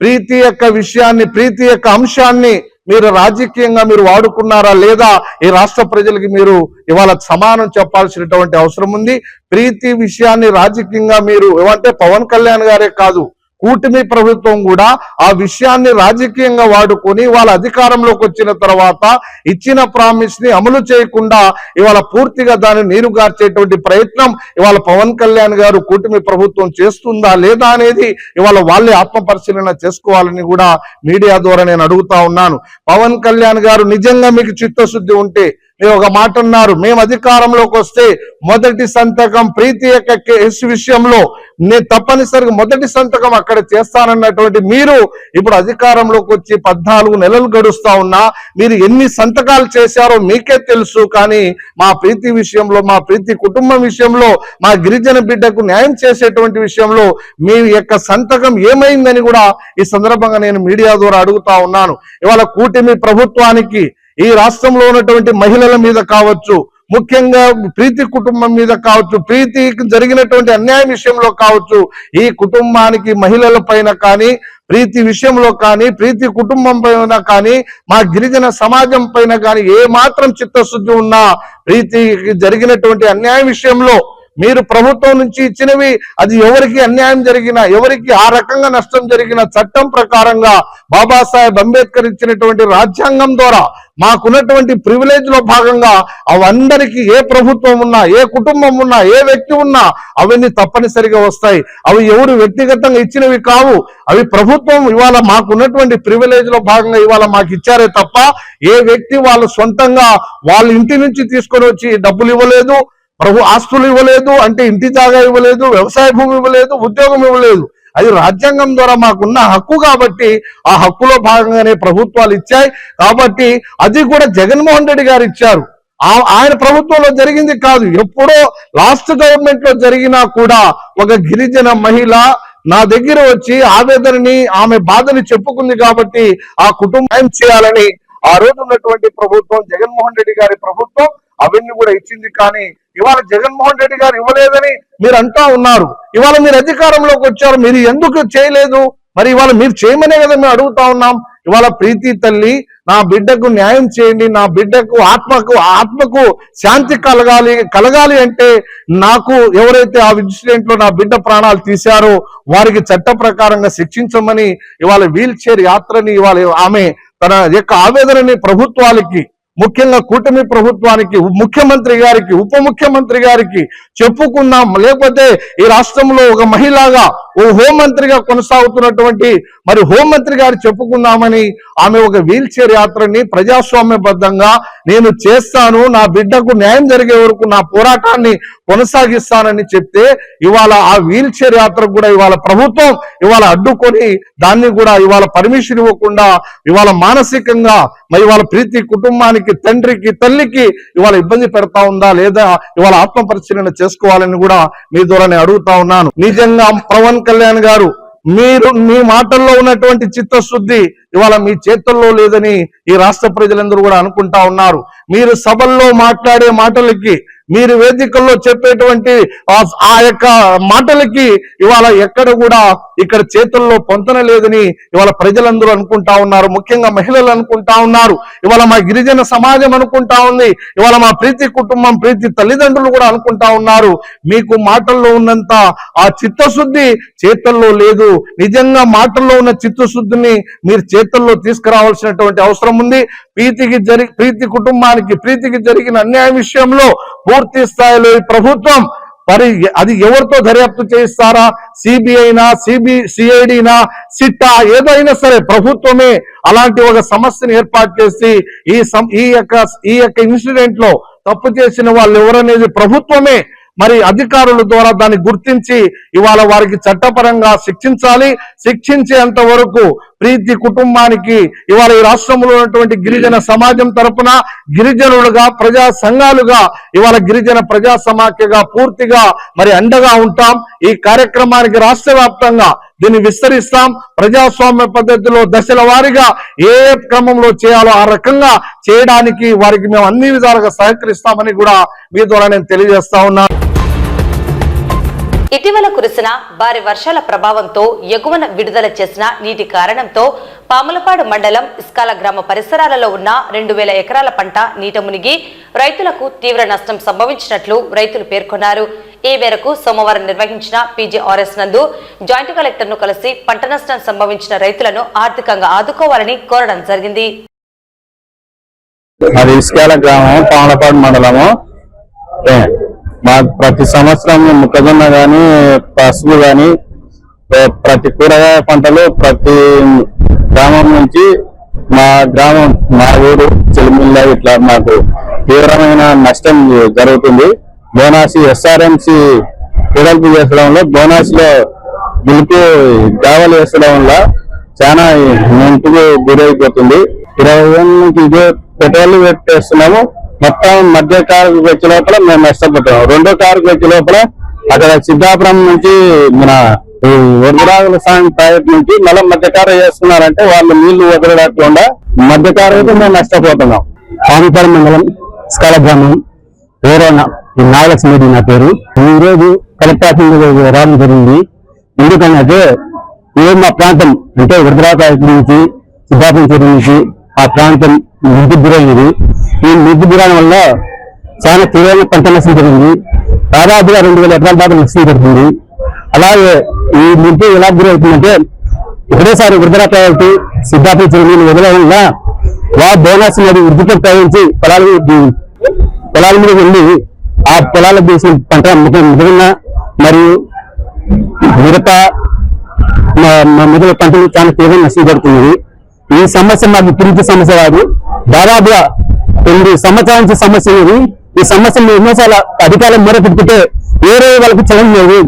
ప్రీతి యొక్క విషయాన్ని, ప్రీతి యొక్క అంశాన్ని మీరు రాజకీయంగా మీరు వాడుకున్నారా లేదా ఈ రాష్ట్ర ప్రజలకి మీరు ఇవాళ సమానం చెప్పాల్సినటువంటి అవసరం ఉంది. ప్రీతి విషయాన్ని రాజకీయంగా మీరు ఏమంటే పవన్ కళ్యాణ్ గారే కాదు, కూటమి ప్రభుత్వం కూడా ఆ విషయాన్ని రాజకీయంగా వాడుకొని వాళ్ళ అధికారంలోకి వచ్చిన తర్వాత ఇచ్చిన ప్రామిస్ ని అమలు చేయకుండా ఇవాళ పూర్తిగా దాన్ని నీరుగార్చేటువంటి ప్రయత్నం ఇవాళ పవన్ కళ్యాణ్ గారు కూటమి ప్రభుత్వం చేస్తుందా లేదా అనేది ఇవాళ వాళ్ళే ఆత్మపరిశీలన చేసుకోవాలని కూడా మీడియా ద్వారా నేను అడుగుతా ఉన్నాను. పవన్ కళ్యాణ్ గారు నిజంగా మీకు చిత్తశుద్ధి ఉంటే మీరు ఒక మాట అన్నారు, మేము అధికారంలోకి వస్తే మొదటి సంతకం ప్రీతి యొక్క కేసు విషయంలో నేను తప్పనిసరిగా మొదటి సంతకం అక్కడ చేస్తానన్నటువంటి మీరు ఇప్పుడు అధికారంలోకి వచ్చి 14 నెలలు గడుస్తా ఉన్నా మీరు ఎన్ని సంతకాలు చేశారో మీకే తెలుసు. కానీ మా ప్రీతి విషయంలో, మా ప్రీతి కుటుంబం విషయంలో, మా గిరిజన బిడ్డకు న్యాయం చేసేటువంటి విషయంలో మీ యొక్క సంతకం ఏమైందని కూడా ఈ సందర్భంగా నేను మీడియా ద్వారా అడుగుతా ఉన్నాను. ఇవాళ కూటమి ప్రభుత్వానికి ఈ రాష్ట్రంలో ఉన్నటువంటి మహిళల మీద కావచ్చు, ముఖ్యంగా ప్రీతి కుటుంబం మీద కావచ్చు, ప్రీతికి జరిగినటువంటి అన్యాయం విషయంలో కావచ్చు, ఈ కుటుంబానికి మహిళల పైన కానీ, ప్రీతి విషయంలో కానీ, ప్రీతి కుటుంబం పైన కానీ, మా గిరిజన సమాజం పైన కానీ ఏ మాత్రం చిత్తశుద్ధి ఉన్నా ప్రీతికి జరిగినటువంటి అన్యాయం విషయంలో మీరు ప్రభుత్వం నుంచి ఇచ్చినవి అది ఎవరికి అన్యాయం జరిగినా, ఎవరికి ఆ రకంగా నష్టం జరిగిన చట్టం ప్రకారంగా బాబాసాహెబ్ అంబేద్కర్ ఇచ్చినటువంటి రాజ్యాంగం ద్వారా మాకున్నటువంటి ప్రివిలేజ్ లో భాగంగా అవందరికీ ఏ ప్రభుత్వం ఉన్నా, ఏ కుటుంబం ఉన్నా, ఏ వ్యక్తి ఉన్నా అవన్నీ తప్పనిసరిగా వస్తాయి. అవి ఎవరు వ్యక్తిగతంగా ఇచ్చినవి కావు, అవి ప్రభుత్వం ఇవాళ మాకున్నటువంటి ప్రివిలేజ్ లో భాగంగా ఇవాళ మాకు ఇచ్చారే తప్ప ఏ వ్యక్తి వాళ్ళు సొంతంగా వాళ్ళ ఇంటి నుంచి తీసుకొని వచ్చి డబ్బులు ఇవ్వలేదు, ఆస్తులు ఇవ్వలేదు, అంటే ఇంటి జాగా ఇవ్వలేదు, వ్యవసాయ భూమి ఇవ్వలేదు, ఉద్యోగం ఇవ్వలేదు. అది రాజ్యాంగం ద్వారా మాకున్న హక్కు కాబట్టి ఆ హక్కులో భాగంగానే ప్రభుత్వాలు ఇచ్చాయి. కాబట్టి అది కూడా జగన్మోహన్ రెడ్డి గారు ఇచ్చారు. ఆయన ప్రభుత్వంలో జరిగింది కాదు, ఎప్పుడో లాస్ట్ గవర్నమెంట్ లో జరిగినా కూడా ఒక గిరిజన మహిళ నా దగ్గర వచ్చి ఆవేదనని, ఆమె బాధని చెప్పుకుంది కాబట్టి ఆ కుటుంబం చేయాలని ఆ రోజు ఉన్నటువంటి ప్రభుత్వం, జగన్మోహన్ రెడ్డి గారి ప్రభుత్వం అవన్నీ కూడా ఇచ్చింది. కానీ ఇవాళ జగన్మోహన్ రెడ్డి గారు ఇవ్వలేదని మీరు అంటా ఉన్నారు. ఇవాళ మీరు అధికారంలోకి వచ్చారు, మీరు ఎందుకు చేయలేదు? మరి ఇవాళ మీరు చేయమనే కదా మేము అడుగుతా ఉన్నాం. ఇవాళ ప్రీతి తల్లి, నా బిడ్డకు న్యాయం చేయండి, నా బిడ్డకు ఆత్మకు శాంతి కలగాలి అంటే నాకు ఎవరైతే ఆ ఇన్సిడెంట్ లో నా బిడ్డ ప్రాణాలు తీశారో వారికి చట్ట ప్రకారంగా శిక్షించమని ఇవాళ వీల్ చైర్ యాత్రని ఇవాళ ఆమె తన యొక్క ఆవేదనని ప్రభుత్వాలకి, ముఖ్యంగా కూటమి ప్రభుత్వానికి, ముఖ్యమంత్రి గారికి, ఉప ముఖ్యమంత్రి గారికి చెప్పుకుందాం. లేకపోతే ఈ రాష్ట్రంలో ఒక మహిళగా, ఓ హోంమంత్రిగా కొనసాగుతున్నటువంటి మరి హోంమంత్రి గారు చెప్పుకుందామని ఆమె ఒక వీల్ చైర్ యాత్రని ప్రజాస్వామ్యబద్ధంగా నేను చేస్తాను, నా బిడ్డకు న్యాయం జరిగే వరకు నా పోరాటాన్ని కొనసాగిస్తానని చెప్తే ఇవాళ ఆ వీల్ చైర్ యాత్ర కూడా ఇవాళ ప్రభుత్వం ఇవాళ అడ్డుకొని దాన్ని కూడా ఇవాళ పర్మిషన్ ఇవ్వకుండా ఇవాళ మానసికంగా మరి ఇవాళ ప్రీతి కుటుంబానికి, తండ్రికి, తల్లికి ఇవాళ ఇబ్బంది పెడతా ఉందా లేదా ఇవాళ ఆత్మ పరిశీలన చేసుకోవాలని కూడా మీ ద్వారా నేను అడుగుతా ఉన్నాను. నిజంగా పవన్ కళ్యాణ్ గారు, మీరు మీ మాటల్లో ఉన్నటువంటి చిత్తశుద్ధి ఇవాళ మీ చేతుల్లో లేదని ఈ రాష్ట్ర ప్రజలందరూ కూడా అనుకుంటా ఉన్నారు. మీరు సభల్లో మాట్లాడే మాటలకి, మీరు వేదికల్లో చెప్పేటువంటి ఆ యొక్క మాటలకి ఇవాళ ఎక్కడ కూడా ఇక్కడ చేతుల్లో పొంతన లేదని ఇవాళ ప్రజలందరూ అనుకుంటా ఉన్నారు. ముఖ్యంగా మహిళలు అనుకుంటా ఉన్నారు, ఇవాళ మా గిరిజన సమాజం అనుకుంటా ఉంది, ఇవాళ మా ప్రీతి కుటుంబం, ప్రీతి తల్లిదండ్రులు కూడా అనుకుంటా ఉన్నారు. మీకు మాటల్లో ఉన్నంత ఆ చిత్తశుద్ధి చేతుల్లో లేదు. నిజంగా మాటల్లో ఉన్న చిత్తశుద్ధిని మీరు చేతుల్లో తీసుకురావాల్సినటువంటి అవసరం ఉంది. ప్రీతి కుటుంబానికి, ప్రీతికి జరిగిన అన్యాయం విషయంలో పూర్తి స్థాయిలో ఈ ప్రభుత్వం మరి అది ఎవరితో దర్యాప్తు చేయిస్తారా? సిబిఐనా, సిఐడినా, సిట్టా, ఏదైనా సరే ప్రభుత్వమే అలాంటి ఒక సమస్యను ఏర్పాటు చేసి ఈ యొక్క ఇన్సిడెంట్ లో తప్పు చేసిన వాళ్ళు ఎవరనేది ప్రభుత్వమే మరి అధికారుల ద్వారా దాన్ని గుర్తించి ఇవాళ వారికి చట్టపరంగా శిక్షించాలి. శిక్షించేంత వరకు ప్రీతి కుటుంబానికి ఇవాళ ఈ రాష్ట్రంలో ఉన్నటువంటి గిరిజన సమాజం తరపున, గిరిజనులుగా, ప్రజా సంఘాలుగా, ఇవాళ గిరిజన ప్రజా సమాఖ్యగా పూర్తిగా మరి అండగా ఉంటాం. ఈ కార్యక్రమానికి రాష్ట్ర వ్యాప్తంగా దీన్ని విస్తరిస్తాం. ప్రజాస్వామ్య పద్ధతిలో దశల వారీగా ఏ క్రమంలో చేయాలో ఆ రకంగా చేయడానికి వారికి మేము అన్ని విధాలుగా సహకరిస్తామని కూడా మీ ద్వారా నేను తెలియజేస్తా ఉన్నాను. ఇటీవల కురిసిన భారీ వర్షాల ప్రభావంతో ఎగువన విడుదల చేసిన నీటి కారణంతో పాములపాడు మండలం ఇస్కాల గ్రామ పరిసరాలలో ఉన్న 2000 ఎకరాల పంట నీట మునిగి రైతులకు తీవ్ర నష్టం సంభవించినట్లు రైతులు పేర్కొన్నారు. ఈ మేరకు సోమవారం నిర్వహించిన పీజీఆర్ఎస్ నందు జాయింట్ కలెక్టర్ను కలిసి పంట నష్టం సంభవించిన రైతులను ఆర్థికంగా ఆదుకోవాలని కోరడం జరిగింది. అది ఇస్కాల గ్రామం, పాములపాడు మండలము. మాకు ప్రతి సంవత్సరం మొక్కజొన్న గాని, పసుపు గాని, ప్రతి కూరగాయ పంటలు ప్రతి గ్రామం నుంచి మా ఊరు చెలిమిల్ల ఇట్లా మాకు తీవ్రమైన నష్టం జరుగుతుంది. బోనాసి SRMC వెడల్పు చేసడంలో, బోనాసిలో గులుపు గావలు వేసడం వల్ల చాలా ముందుకు గురైపోతుంది. 20 నుంచి ఇదే పెట్రోల్ పెట్టేస్తున్నాము. మొత్తం మధ్య కారుకు వచ్చే లోపల మేము నష్టపోతాం. రెండో కారుకు వచ్చే లోపల అక్కడ సిద్ధాపురం నుంచి మన వరదరాజుల స్వామి ప్రాజెక్ట్ నుంచి మళ్ళీ మధ్య కారు చేస్తున్నారంటే వాళ్ళు నీళ్లు వదలకుండా మధ్య కారు అయితే మేము నష్టపోతున్నాం. పాములపాడు మండలం ఇస్కాల గ్రామం నాగలక్ష్మి నా పేరు. ఈ రోజు కలెక్టర్ ఆఫీస్ రావడం జరిగింది. ఎందుకంటే మా ప్రాంతం అంటే వరదరాజు నుంచి సిద్ధాపురం చెరువు నుంచి ఆ ప్రాంతం నిధి గురైనది. ఈ నిధి గురైన వల్ల చాలా తీవ్రమైన పంట నష్టం జరిగింది. దాదాపుగా 2000 ఎకరాల దాకా నష్టం జరుగుతుంది. అలాగే ఈ నిధి ఎలా గురవుతుందంటే ఒకటేసారి వరదరా ప్రాజెక్టు సిద్ధాపురం చెరువుని వదలడం వల్ల బోనాస్ నది ఉద్రిక్తం ప్రవహించి పొలాల మీద వెళ్ళి ఆ పొలాలకు తీసిన పంట మిగిలిన మరియు మిరప మిగిలిన పంటలు చాలా తీవ్రంగా నష్టం జరుగుతుంది. ఈ సమస్య మాకు తిరిగి సమస్య కాదు, దాదాపుగా 9 సంవత్సరాల నుంచి సమస్య ఉంది. ఈ సమస్య ఎన్నోసార్లు అధికారులు మొరపెట్టుకుంటే వేరే వాళ్ళకి చలం లేదు.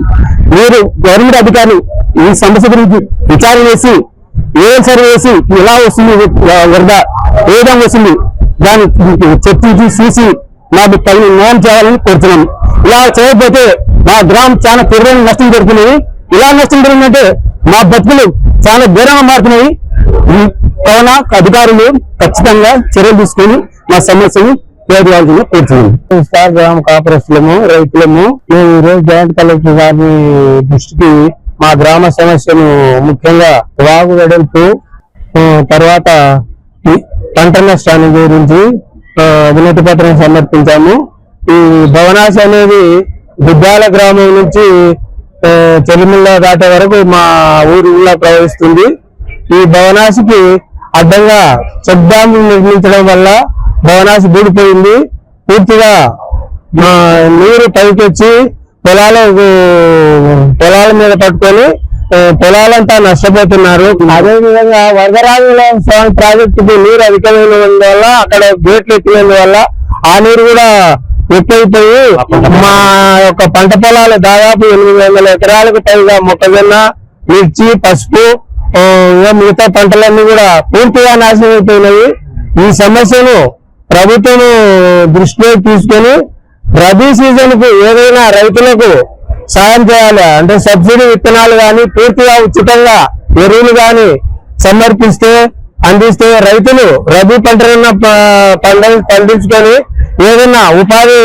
మీరు గవర్నమెంట్ అధికారులు ఈ సమస్య గురించి విచారణ చేసి సర్వే చేసి ఎలా వస్తుంది వరద, ఏ విధంగా వస్తుంది దాన్ని చర్చించి చూసి మాకు తగిన న్యాయం చేయాలని కోరుతున్నాం. ఇలా చేయకపోతే మా గ్రామం చాలా తీవ్రమైన నష్టం జరుగుతున్నాయి. ఇలా నష్టం జరిగిందంటే మా బతుకులు చాలా ఘోరంగా మారుతున్నాయి. కావున అధికారులు ఖచ్చితంగా చర్యలు తీసుకొని మా సమస్యను పేదవాళ్ళని కోరుతున్నాం. స్టార్ గ్రామ కాపురస్తులము, రైతులము మేము ఈరోజు జాయింట్ కలెక్టర్ గారి దృష్టికి మా గ్రామ సమస్యను ముఖ్యంగా వాగు వెడల్పు, తర్వాత పంట నష్టాన్ని గురించి వినతి పత్రం సమర్పించాము. ఈ భవనాశ అనేది దుద్దాల గ్రామం నుంచి చెలిమిల్ల దాటే వరకు మా ఊరిలో ప్రవహిస్తుంది. ఈ భవనాశికి అడ్డంగా చెక్ డ్యామ్ నిర్మించడం వల్ల భవనాశి బూడిపోయింది. పూర్తిగా నీరు పైకి వచ్చి పొలాల మీద పట్టుకొని పొలాలంతా నష్టపోతున్నారు. అదేవిధంగా వరదరాజుల స్వామి ప్రాజెక్టుకి నీరు అధికమైనందువల్ల అక్కడ గేట్లు ఎక్కినందువల్ల ఆ నీరు కూడా ఎక్కువైపోయి మా యొక్క పంట పొలాలు దాదాపు 800 ఎకరాలకు పైగా మొక్కజొన్న, మిర్చి, పసుపు, మిగతా పంటలన్నీ కూడా పూర్తిగా నాశనం అయిపోయినాయి. ఈ సమస్యను ప్రభుత్వం దృష్టిలోకి తీసుకొని రబీ సీజన్ కు ఏదైనా రైతులకు సాయం చేయాలి. అంటే సబ్సిడీ విత్తనాలు కానీ పూర్తిగా ఉచితంగా ఎరువులు కానీ అందిస్తే రైతులు రబీ పంటలను పండించుకొని ఏదైనా ఉపాధి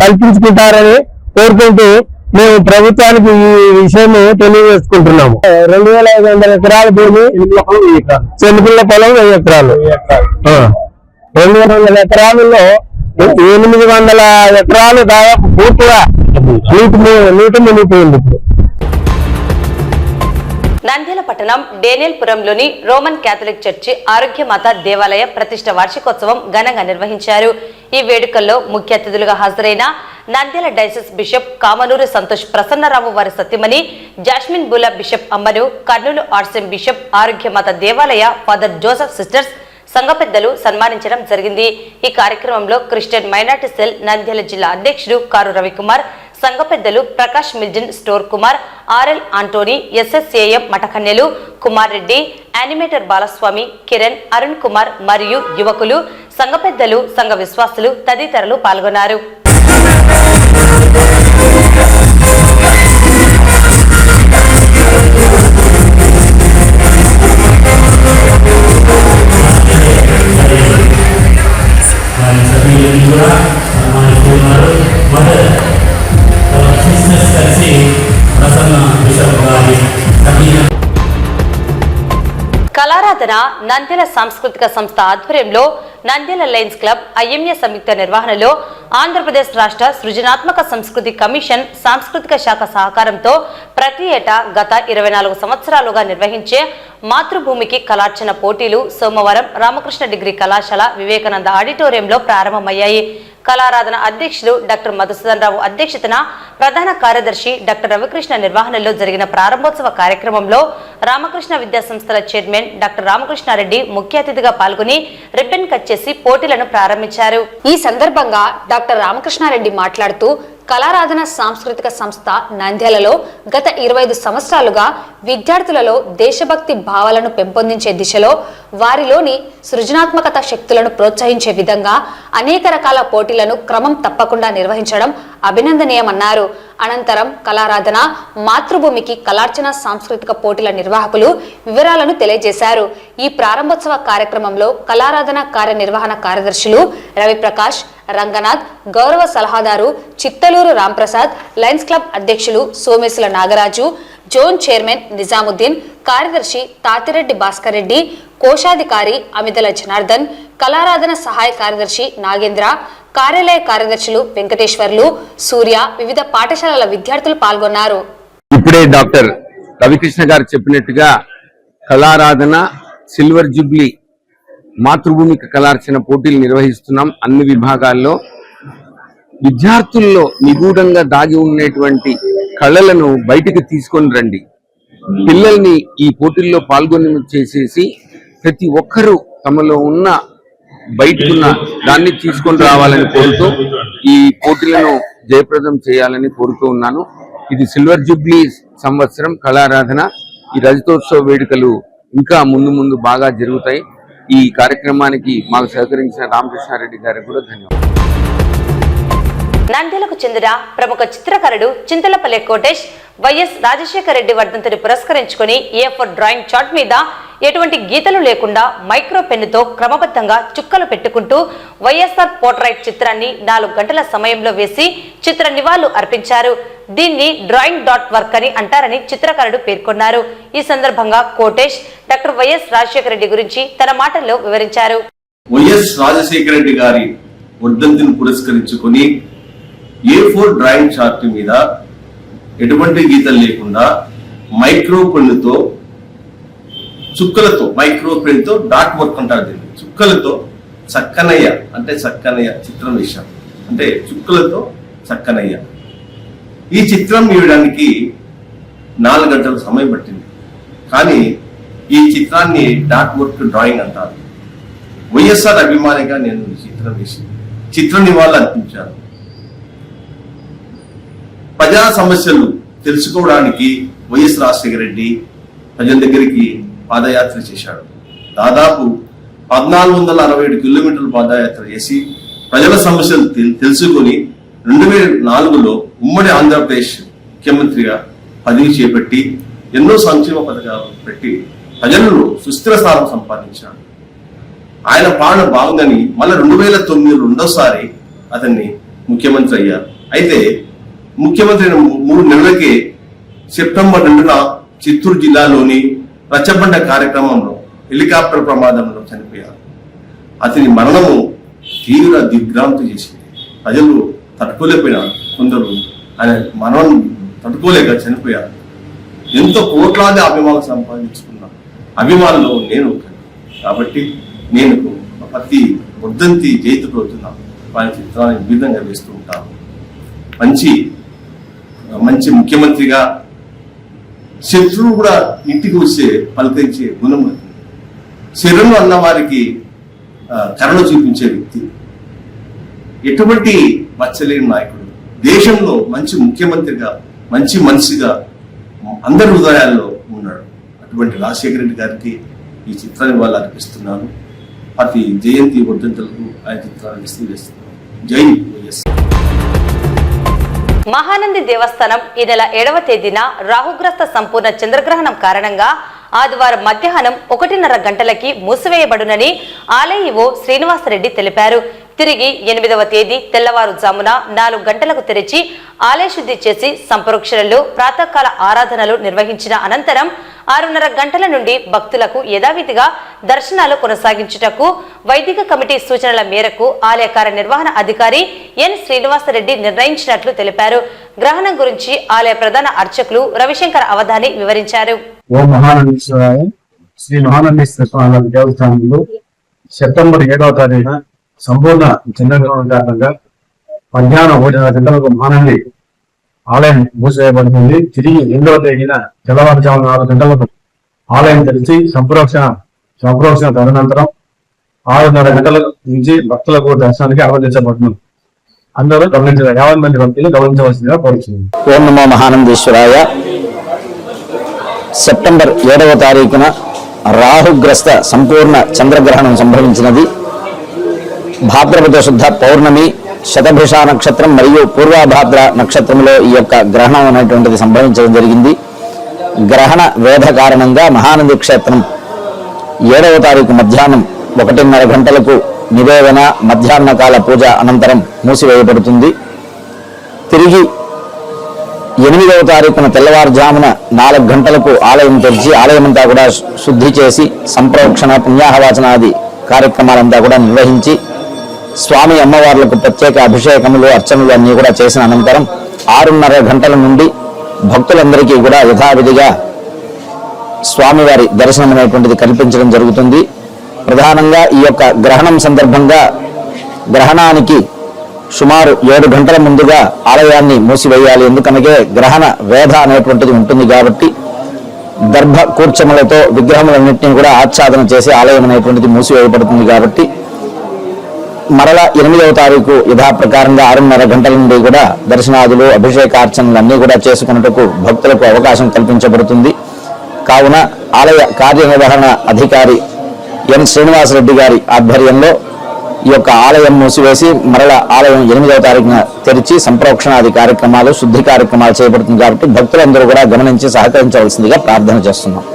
కల్పించుకుంటారని కోరుకుంటూ మేము ప్రభుత్వానికి ఈ విషయం తెలియజేసుకుంటున్నాము. 2500 ఎకరాల భూమి, చెనుకుల పొలం 1000 ఎకరాలు. 200 ఎకరాలలో 800 ఎకరాలు దాదాపు పూర్తిగా నీటి మునిగిపోయింది. నంద్యాల పట్టణం డేనియల్పురంలోని రోమన్ క్యాథలిక్ చర్చి ఆరోగ్యమాత దేవాలయ ప్రతిష్ట వార్షికోత్సవం ఘనంగా నిర్వహించారు. ఈ వేడుకల్లో ముఖ్య అతిథులుగా హాజరైన నంద్యాల డైసిస్ బిషప్ కామనూరు సంతోష్ ప్రసన్నరావు వారి సత్యమణి జాస్మిన్ బులా బిషప్ అమ్మను, కర్నూలు ఆర్సిఎం బిషప్ ఆరోగ్యమాత దేవాలయ ఫాదర్ జోసెఫ్ సిస్టర్స్ సంఘ పెద్దలు సన్మానించడం జరిగింది. ఈ కార్యక్రమంలో క్రిస్టియన్ మైనార్టీ సెల్ నంద్యాల జిల్లా అధ్యక్షుడు కారు రవికుమార్, సంఘ పెద్దలు ప్రకాష్ మిల్జిన్, స్టోర్ కుమార్, ఆర్ఎల్ ఆంటోనీ, ఎస్ఎస్ఏఎం మఠకన్యలు, కుమార్ రెడ్డి, యానిమేటర్ బాలస్వామి, కిరణ్, అరుణ్ కుమార్ మరియు యువకులు, సంఘ పెద్దలు, సంఘ విశ్వాసులు తదితరులు పాల్గొన్నారు. కూడా సన్మానిస్తున్నారు. మొదట క్రిస్మస్ కలిసి జిల్లా నంద్యాల సాంస్కృతిక సంస్థ ఆధ్వర్యంలో నంద్యాల లయన్స్ క్లబ్ ఐఎంఏ సంయుక్త నిర్వహణలో ఆంధ్రప్రదేశ్ రాష్ట్ర సృజనాత్మక సంస్కృతి కమిషన్ సాంస్కృతిక శాఖ సహకారంతో ప్రతి ఏటా గత 24 సంవత్సరాలుగా నిర్వహించే మాతృభూమికి కళార్చన పోటీలు సోమవారం రామకృష్ణ డిగ్రీ కళాశాల వివేకానంద ఆడిటోరియంలో ప్రారంభమయ్యాయి. కళారాధన అధ్యక్షులు డాక్టర్ మధుసూదన్ రావు అధ్యక్షతన, ప్రధాన కార్యదర్శి డాక్టర్ రవికృష్ణ నిర్వహణలో జరిగిన ప్రారంభోత్సవ కార్యక్రమంలో రామకృష్ణ విద్యా సంస్థల చైర్మన్ డాక్టర్ రామకృష్ణారెడ్డి ముఖ్య అతిథిగా పాల్గొని రిబ్బన్ కట్ చేసి పోటీలను ప్రారంభించారు. ఈ సందర్భంగా డాక్టర్ రామకృష్ణారెడ్డి మాట్లాడుతూ కళారాధన సాంస్కృతిక సంస్థ నంద్యాలలో గత 25 సంవత్సరాలుగా విద్యార్థులలో దేశభక్తి భావాలను పెంపొందించే దిశలో వారిలోని సృజనాత్మకత శక్తులను ప్రోత్సహించే విధంగా అనేక రకాల పోటీలను క్రమం తప్పకుండా నిర్వహించడం అభినందనీయమన్నారు. అనంతరం కళారాధన మాతృభూమికి కళార్చన సాంస్కృతిక పోటీల నిర్వాహకులు వివరాలను తెలియజేశారు. ఈ ప్రారంభోత్సవ కార్యక్రమంలో కళారాధన కార్యనిర్వహణ కార్యదర్శులు రవిప్రకాష్, రంగనాథ్, గౌరవ సలహాదారు చిత్తలూరు రాంప్రసాద్, లయన్స్ క్లబ్ అధ్యక్షులు సోమేశుల నాగరాజు, జోన్ చైర్మన్ నిజాముద్దీన్, కార్యదర్శి తాతిరెడ్డి భాస్కర్ రెడ్డి, కోశాధికారి అమిదల జనార్దన్, కళారాధన సహాయ కార్యదర్శి నాగేంద్ర, కార్యాలయ కార్యదర్శులు వెంకటేశ్వర్లు, సూర్య, వివిధ పాఠశాలల విద్యార్థులు పాల్గొన్నారు. ఇప్పుడే డాక్టర్ రవికృష్ణ గారు చెప్పినట్టుగా కళారాధన సిల్వర్ జూబ్లీ మాతృభూమికి కళార్చన పోటీలు నిర్వహిస్తున్నాం. అన్ని విభాగాల్లో విద్యార్థుల్లో నిగూఢంగా దాగి ఉన్నటువంటి కళలను బయటికి తీసుకొని రండి. పిల్లల్ని ఈ పోటీల్లో పాల్గొని చేసేసి ప్రతి ఒక్కరూ తమలో ఉన్న బయటకున్న దాన్ని తీసుకొని రావాలని కోరుతూ ఈ పోటీలను జయప్రదం చేయాలని కోరుతూ ఉన్నాను. ఇది సిల్వర్ జూబ్లీ సంవత్సరం కళారాధన. ఈ రజతోత్సవ వేడుకలు ఇంకా ముందు బాగా జరుగుతాయి. ఈ కార్యక్రమానికి మాకు సహకరించిన రామకృష్ణారెడ్డి గారికి కూడా ధన్యవాదాలు. నంద్యాలకు చెందిన ప్రముఖ చిత్రకారుడు చింతలపల్లి కోటేష్ వైఎస్ రాజశేఖర రెడ్డి వర్ధంతిని పురస్కరించుకుని A4 డ్రాయింగ్ చార్ట్ మీద ఎటువంటి గీతలు లేకుండా మైక్రో పెన్నుతో క్రమబద్ధంగా చుక్కలు పెట్టుకుంటూ వైఎస్ఆర్ పోర్ట్రైట్ చిత్రాన్ని 4 గంటల సమయంలో వేసి చిత్ర నివాళులు అర్పించారు. దీన్ని డ్రాయింగ్ డాట్ వర్క్ అని అంటారని చిత్రకారుడు పేర్కొన్నారు. ఈ సందర్భంగా కోటేష్ డాక్టర్ వైఎస్ రాజశేఖర రెడ్డి గురించి తన మాటల్లో వివరించారు. వైఎస్ రాజశేఖర రెడ్డి గారి వర్ధంతిని పురస్కరించుకుని A4 డ్రాయింగ్ చార్ట్ మీద ఎటువంటి గీతలు లేకుండా మైక్రో పెన్నుతో చుక్కలతో, మైక్రో పెన్తో డాట్ వర్క్ అంటారు దీన్ని, చుక్కలతో చక్కనయ్య అంటే చక్కనయ్య చిత్రం వేశాం. అంటే చుక్కలతో చక్కనయ్య ఈ చిత్రం వేయడానికి 4 గంటల సమయం పట్టింది. కానీ ఈ చిత్రాన్ని డాట్ వర్క్ డ్రాయింగ్ అంటారు. వైఎస్ఆర్ అభిమానిగా నేను ఈ చిత్రం వేసి చిత్ర నివాళులు అర్పించాను. ప్రజా సమస్యలు తెలుసుకోవడానికి వైఎస్ రాజశేఖర రెడ్డి ప్రజల దగ్గరికి పాదయాత్ర చేశాడు. దాదాపు 1467 కిలోమీటర్ల పాదయాత్ర చేసి ప్రజల సమస్యలు తెలుసుకొని 2004లో ఉమ్మడి ఆంధ్రప్రదేశ్ ముఖ్యమంత్రిగా పదవి చేపట్టి ఎన్నో సంక్షేమ పథకాలు పెట్టి ప్రజలలో సుస్థిర స్థానం సంపాదించాడు. ఆయన పాలన బాగుందని మళ్ళీ 2009లో రెండోసారి అతన్ని ముఖ్యమంత్రి అయ్యారు. అయితే ముఖ్యమంత్రి 3 నెలలకే సెప్టెంబర్ 2న చిత్తూరు జిల్లాలోని రచ్చబండ కార్యక్రమంలో హెలికాప్టర్ ప్రమాదంలో చనిపోయారు. అతని మరణము తీవ్ర దిగ్భ్రాంతి చేసింది. ప్రజలు తట్టుకోలేకపోయినారు. కొందరు ఆయన మరణం తట్టుకోలేక చనిపోయారు. ఎంతో కోట్లాది అభిమానులు సంపాదించుకున్న అభిమానులు నేను కాబట్టి నేను ప్రతి వర్ధంతి జయంతి రోజున వారి చిత్రాన్ని విధంగా వేస్తూ ఉంటాను. మంచి ముఖ్యమంత్రిగా శత్రువు కూడా ఇంటికి వచ్చే పలకరించే గుణం ఉంది. శరణు అన్న వారికి కరుణ చూపించే వ్యక్తి, ఎటువంటి మచ్చలేని నాయకుడు, దేశంలో మంచి ముఖ్యమంత్రిగా మంచి మనిషిగా అందరి హృదయాల్లో ఉన్నాడు. అటువంటి రాజశేఖర రెడ్డి గారికి ఈ చిత్రాన్ని వాళ్ళు అర్పిస్తున్నాను. ప్రతి జయంతి వర్ధంతులకు ఆయన చిత్రాన్ని వేస్తున్నాను. జై వైఎస్. మహానంది దేవస్థానం ఈ నెల 7వ తేదీన రాహుగ్రస్త సంపూర్ణ చంద్రగ్రహణం కారణంగా ఆదివారం మధ్యాహ్నం 1:30 గంటలకి మూసివేయబడునని ఆలయ ఈవో శ్రీనివాసరెడ్డి తెలిపారు. తిరిగి 8వ తేదీ తెల్లవారుజామున 4 గంటలకు తెరిచి ఆలయ శుద్ధి చేసి సంప్రోక్షణలు, ప్రాతకాల ఆరాధనలు నిర్వహించిన అనంతరం 6:30 గంటల నుండి భక్తులకు యథావిధిగా దర్శనాలు కొనసాగించుటకు వైదిక కమిటీ సూచనల మేరకు ఆలయ కార్యనిర్వహణ అధికారి ఎన్ శ్రీనివాసరెడ్డి నిర్ణయించినట్లు తెలిపారు. గ్రహణం గురించి ఆలయ ప్రధాన అర్చకులు రవిశంకర్ అవధాని వివరించారు. ఓం మహానందీశ్వరాయ శ్రీ మహానందీశ్వర స్వామి దేవస్థానంలో సెప్టెంబర్ 7వ తారీఖున సంపూర్ణ చంద్రగ్రహణం కారణంగా మధ్యాహ్నం 1:30 గంటలకు మహానంది ఆలయం మూసివేయబడుతుంది. తిరిగి 8వ తేదీన తెల్లవారుజామున 6 గంటలకు ఆలయం తెరిచి సంప్రోక్షణ తదనంతరం 6:30 గంటల నుంచి భక్తులకు దర్శనానికి ఆహ్వానించబడుతుంది. అందరూ 50 మంది భక్తులు గమనించవలసిందిగా కోరుతుంది. ఓం నమో మహానందీశ్వరాయ. సెప్టెంబర్ 7వ తారీఖున రాహుగ్రస్త సంపూర్ణ చంద్రగ్రహణం సంభవించినది. భాద్రపద శుద్ధ పౌర్ణమి, శతభిష నక్షత్రం మరియు పూర్వభాద్ర నక్షత్రంలో ఈ యొక్క గ్రహణం అనేటువంటిది సంభవించడం జరిగింది. గ్రహణ వేధ కారణంగా మహానంది క్షేత్రం 7వ తారీఖు మధ్యాహ్నం 1:30 గంటలకు నివేదన, మధ్యాహ్న కాల పూజ అనంతరం మూసివేయబడుతుంది. తిరిగి 8వ తారీఖున తెల్లవారుజామున 4 గంటలకు ఆలయం తెరిచి ఆలయమంతా కూడా శుద్ధి చేసి సంప్రోక్షణ, పుణ్యాహవాచనాది కార్యక్రమాలంతా కూడా నిర్వహించి స్వామి అమ్మవార్లకు ప్రత్యేక అభిషేకములు, అర్చనలు అన్నీ కూడా చేసిన అనంతరం 6:30 గంటల నుండి భక్తులందరికీ కూడా యథావిధిగా స్వామివారి దర్శనం అనేటువంటిది కల్పించడం జరుగుతుంది. ప్రధానంగా ఈ యొక్క గ్రహణం సందర్భంగా గ్రహణానికి సుమారు 7 గంటల ముందుగా ఆలయాన్ని మూసివేయాలి. ఎందుకనగా గ్రహణ వేధ అనేటువంటిది ఉంటుంది కాబట్టి దర్భ కూర్చములతో విగ్రహములన్నింటినీ కూడా ఆచ్ఛాదన చేసి ఆలయం అనేటువంటిది మూసివేయబడుతుంది. కాబట్టి మరలా 8వ తారీఖు యథాప్రకారంగా 6:30 గంటల నుండి కూడా దర్శనాదులు, అభిషేకార్చనలు అన్నీ కూడా చేసుకున్నట్టుకు భక్తులకు అవకాశం కల్పించబడుతుంది. కావున ఆలయ కార్యనిర్వహణ అధికారి ఎన్ శ్రీనివాసరెడ్డి గారి ఆధ్వర్యంలో ఈ యొక్క ఆలయం మూసివేసి మరలా ఆలయం 8వ తారీఖున తెరిచి సంప్రోక్షణాది కార్యక్రమాలు, శుద్ధి కార్యక్రమాలు చేయబడుతుంది. కాబట్టి భక్తులందరూ కూడా గమనించి సహకరించవలసిందిగా ప్రార్థన చేస్తున్నాం.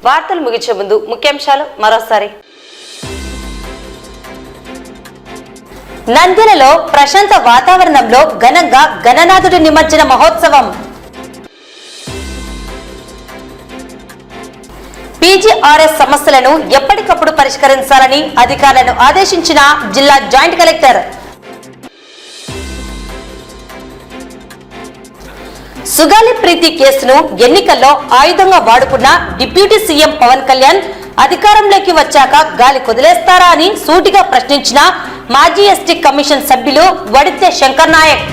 వార్తలు ముగించే ముందు ముఖ్యాంశాలు మరోసారి. నంద్యాలలో ప్రశాంత వాతావరణంలో ఘనంగా గణనాథుడి నిమజ్జన మహోత్సవం. పీజీఆర్ఎస్ సమస్యలను ఎప్పటికప్పుడు పరిష్కరించాలని అధికారులను ఆదేశించిన జిల్లా జాయింట్ కలెక్టర్. సుగాలి ప్రీతి కేసును ఎన్నికల్లో ఆయుధంగా వాడుకున్న డిప్యూటీ సీఎం పవన్ కళ్యాణ్ అధికారంలోకి వచ్చాక గాలి కొదిలేస్తారా అని సూటిగా ప్రశ్నించిన మాజీ ఎస్టీ కమిషన్ సభ్యులు వడితే శంకర్ నాయక్.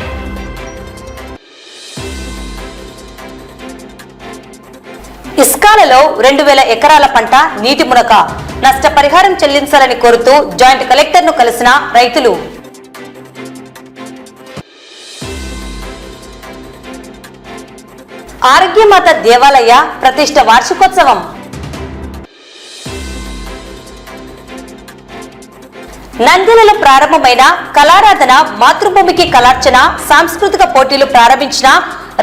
ఇస్కాలలో 2000 ఎకరాల పంట నీటి మునక, నష్టపరిహారం చెల్లించాలని కోరుతూ జాయింట్ కలెక్టర్ ను కలిసిన రైతులు. ఆరోగ్యమాత దేవాలయ ప్రతిష్ఠ వార్షికోత్సవం. నంద్యాలలో ప్రారంభమైన కళారాధన మాతృభూమికి కళార్చన సాంస్కృతిక పోటీలు ప్రారంభించిన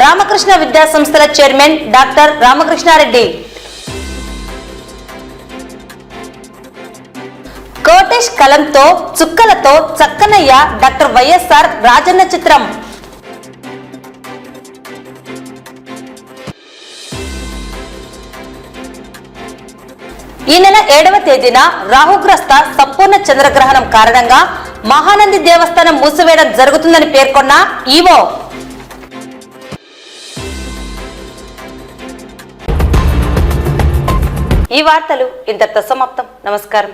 రామకృష్ణ విద్యా సంస్థల చైర్మన్ డాక్టర్ రామకృష్ణారెడ్డి. కోటేష్ కలంతో చుక్కలతో చక్కనయ్య డాక్టర్ వైఎస్ఆర్ రాజన్న చిత్రం. ఈ నెల 7వ తేదీన రాహుగ్రస్త సంపూర్ణ చంద్రగ్రహణం కారణంగా మహానంది దేవస్థానం మూసివేయడం జరుగుతుందని పేర్కొన్న ఈవో. ఈ వార్తలు ఇంతటితో సమాప్తం. నమస్కారం.